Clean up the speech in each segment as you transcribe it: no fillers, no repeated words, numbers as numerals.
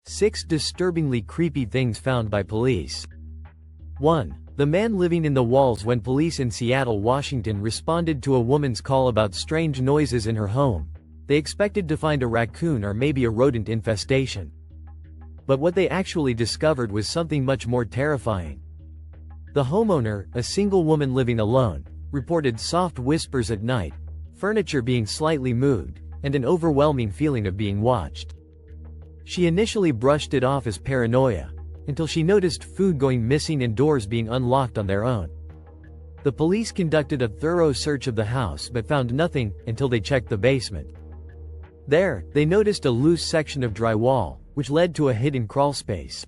6 disturbingly creepy things found by police. 1. The man living in the walls. When police in Seattle, Washington responded to a woman's call about strange noises in her home, they expected to find a raccoon or maybe a rodent infestation. But what they actually discovered was something much more terrifying. The homeowner, a single woman living alone, reported soft whispers at night, furniture being slightly moved, and an overwhelming feeling of being watched. She initially brushed it off as paranoia, until she noticed food going missing and doors being unlocked on their own. The police conducted a thorough search of the house but found nothing until they checked the basement. There, they noticed a loose section of drywall, which led to a hidden crawlspace.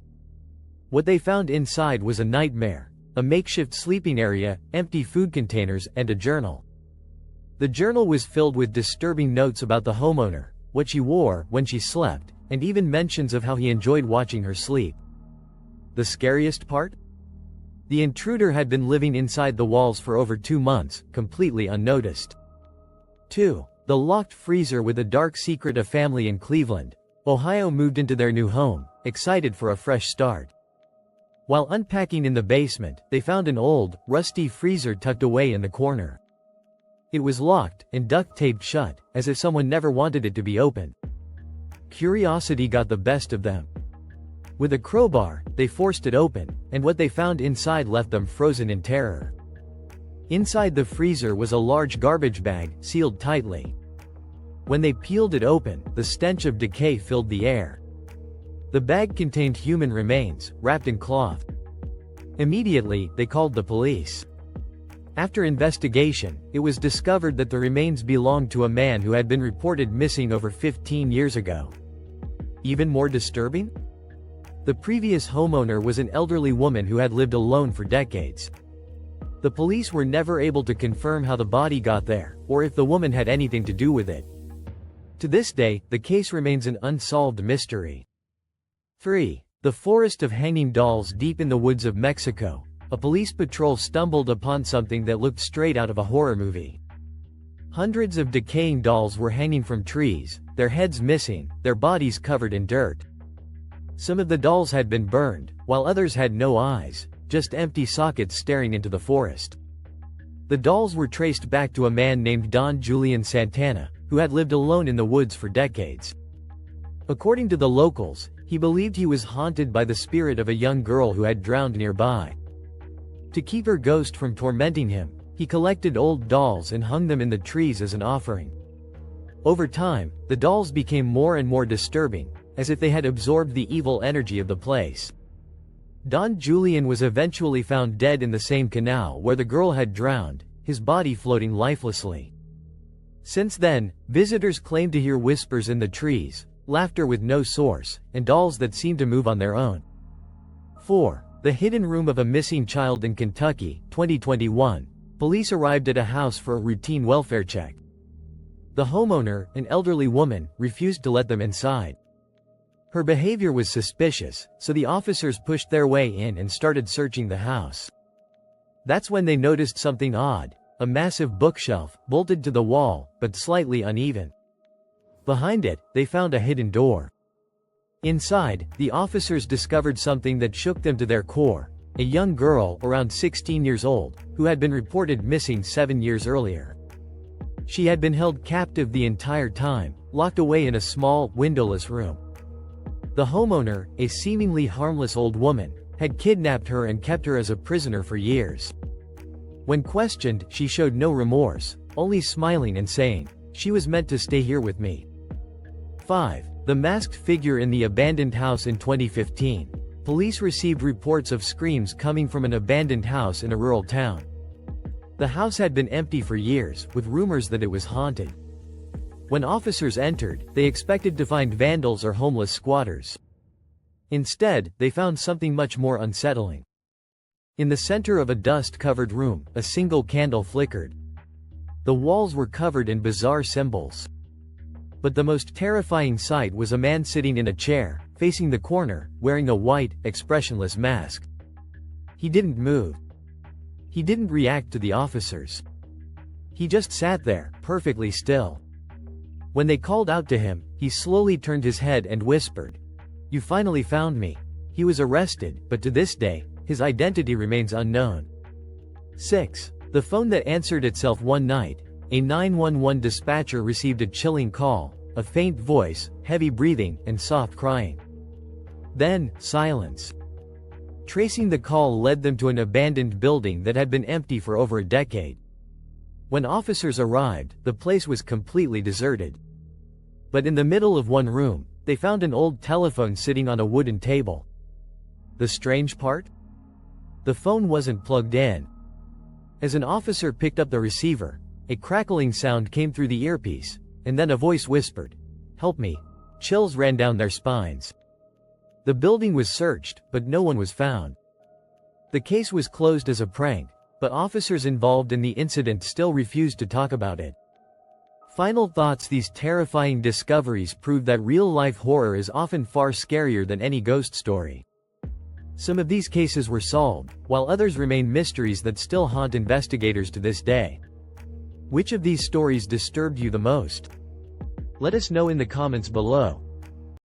What they found inside was a nightmare, a makeshift sleeping area, empty food containers, and a journal. The journal was filled with disturbing notes about the homeowner, what she wore when she slept, and even mentions of how he enjoyed watching her sleep. The scariest part? The intruder had been living inside the walls for over 2 months, completely unnoticed. 2. The locked freezer. With a dark secret. A family in Cleveland, Ohio moved into their new home, excited for a fresh start. While unpacking in the basement, they found an old, rusty freezer tucked away in the corner. It was locked and duct-taped shut, as if someone never wanted it to be opened. Curiosity got the best of them. With a crowbar, they forced it open, and what they found inside left them frozen in terror. Inside the freezer was a large garbage bag, sealed tightly. When they peeled it open, the stench of decay filled the air. The bag contained human remains, wrapped in cloth. Immediately, they called the police. After investigation, it was discovered that the remains belonged to a man who had been reported missing over 15 years ago. Even more disturbing? The previous homeowner was an elderly woman who had lived alone for decades. The police were never able to confirm how the body got there, or if the woman had anything to do with it. To this day, the case remains an unsolved mystery. 3. The forest of hanging dolls. Deep in the woods of Mexico, a police patrol stumbled upon something that looked straight out of a horror movie. Hundreds of decaying dolls were hanging from trees, their heads missing, their bodies covered in dirt. Some of the dolls had been burned, while others had no eyes, just empty sockets staring into the forest. The dolls were traced back to a man named Don Julian Santana, who had lived alone in the woods for decades. According to the locals, he believed he was haunted by the spirit of a young girl who had drowned nearby. To keep her ghost from tormenting him, he collected old dolls and hung them in the trees as an offering. Over time, the dolls became more and more disturbing, as if they had absorbed the evil energy of the place. Don Julian was eventually found dead in the same canal where the girl had drowned, his body floating lifelessly. Since then, visitors claim to hear whispers in the trees, laughter with no source, and dolls that seem to move on their own. 4. The hidden room of a missing child. In Kentucky, 2021, police arrived at a house for a routine welfare check. The homeowner, an elderly woman, refused to let them inside. Her behavior was suspicious, so the officers pushed their way in and started searching the house. That's when they noticed something odd, a massive bookshelf, bolted to the wall, but slightly uneven. Behind it, they found a hidden door. Inside, the officers discovered something that shook them to their core, a young girl, around 16 years old, who had been reported missing 7 years earlier. She had been held captive the entire time, locked away in a small, windowless room. The homeowner, a seemingly harmless old woman, had kidnapped her and kept her as a prisoner for years. When questioned, she showed no remorse, only smiling and saying, "She was meant to stay here with me." 5. The masked figure in the abandoned house. In 2015, police received reports of screams coming from an abandoned house in a rural town. The house had been empty for years, with rumors that it was haunted. When officers entered, they expected to find vandals or homeless squatters. Instead, they found something much more unsettling. In the center of a dust-covered room, a single candle flickered. The walls were covered in bizarre symbols. But the most terrifying sight was a man sitting in a chair, facing the corner, wearing a white, expressionless mask. He didn't move. He didn't react to the officers. He just sat there, perfectly still. When they called out to him, he slowly turned his head and whispered, You finally found me. He was arrested, but to this day, his identity remains unknown. 6. The phone that answered itself one night. A 911 dispatcher received a chilling call, a faint voice, heavy breathing, and soft crying. Then, silence. Tracing the call led them to an abandoned building that had been empty for over a decade. When officers arrived, the place was completely deserted. But in the middle of one room, they found an old telephone sitting on a wooden table. The strange part? The phone wasn't plugged in. As an officer picked up the receiver, a crackling sound came through the earpiece, and then a voice whispered, "Help me." Chills ran down their spines. The building was searched, but no one was found. The case was closed as a prank, but officers involved in the incident still refused to talk about it. Final thoughts: these terrifying discoveries prove that real-life horror is often far scarier than any ghost story. Some of these cases were solved, while others remain mysteries that still haunt investigators to this day. Which of these stories disturbed you the most? Let us know in the comments below.